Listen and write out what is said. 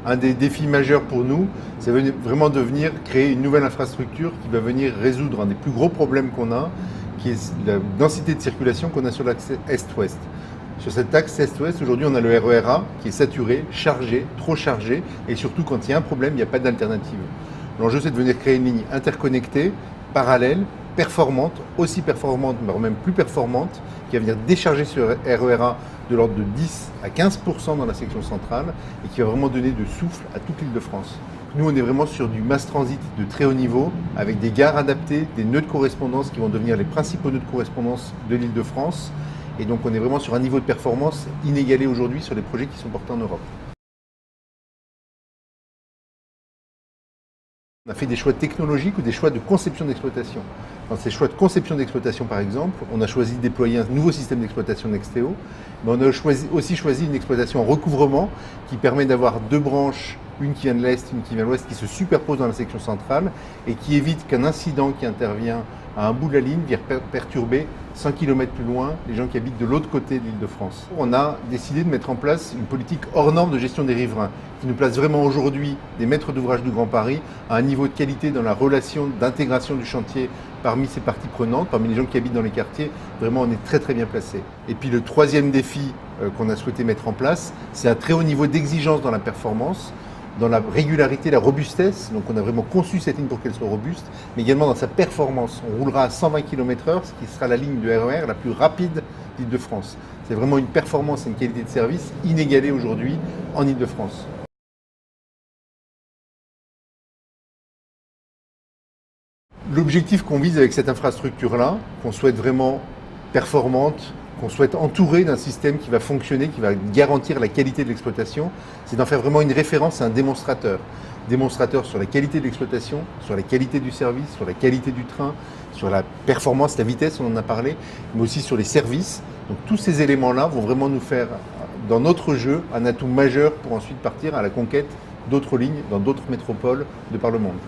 Un des défis majeurs pour nous, c'est vraiment de venir créer une nouvelle infrastructure qui va venir résoudre un des plus gros problèmes qu'on a, qui est la densité de circulation qu'on a sur l'axe Est-Ouest. Sur cet axe Est-Ouest, aujourd'hui, on a le RER A qui est saturé, chargé, trop chargé, et surtout, quand il y a un problème, il n'y a pas d'alternative. L'enjeu, c'est de venir créer une ligne interconnectée, parallèle, performante, aussi performante, voire même plus performante, qui va venir décharger ce RER A de l'ordre de 10 à 15% dans la section centrale et qui va vraiment donner de souffle à toute l'Île-de-France. Nous, on est vraiment sur du mass transit de très haut niveau, avec des gares adaptées, des nœuds de correspondance qui vont devenir les principaux nœuds de correspondance de l'Île-de-France. Et donc, on est vraiment sur un niveau de performance inégalé aujourd'hui sur les projets qui sont portés en Europe. On a fait des choix technologiques ou des choix de conception d'exploitation. Dans ces choix de conception d'exploitation, par exemple, on a choisi de déployer un nouveau système d'exploitation Nexteo, mais on a aussi choisi une exploitation en recouvrement qui permet d'avoir deux branches, une qui vient de l'Est, une qui vient de l'Ouest, qui se superposent dans la section centrale et qui évite qu'un incident qui intervient à un bout de la ligne vienne perturber 100 km plus loin les gens qui habitent de l'autre côté de l'Île-de-France. On a décidé de mettre en place une politique hors norme de gestion des riverains qui nous place vraiment aujourd'hui des maîtres d'ouvrage du Grand Paris à un niveau de qualité dans la relation d'intégration du chantier parmi ces parties prenantes, parmi les gens qui habitent dans les quartiers. Vraiment, on est très très bien placé. Et puis le troisième défi qu'on a souhaité mettre en place, c'est un très haut niveau d'exigence dans la performance, dans la régularité, la robustesse. Donc on a vraiment conçu cette ligne pour qu'elle soit robuste, mais également dans sa performance. On roulera à 120 km/h, ce qui sera la ligne de RER la plus rapide d'Île-de-France. C'est vraiment une performance et une qualité de service inégalée aujourd'hui en Île-de-France. L'objectif qu'on vise avec cette infrastructure-là, qu'on souhaite vraiment performante, qu'on souhaite entourer d'un système qui va fonctionner, qui va garantir la qualité de l'exploitation, c'est d'en faire vraiment une référence et un démonstrateur. Démonstrateur sur la qualité de l'exploitation, sur la qualité du service, sur la qualité du train, sur la performance, la vitesse, on en a parlé, mais aussi sur les services. Donc tous ces éléments-là vont vraiment nous faire, dans notre jeu, un atout majeur pour ensuite partir à la conquête d'autres lignes dans d'autres métropoles de par le monde.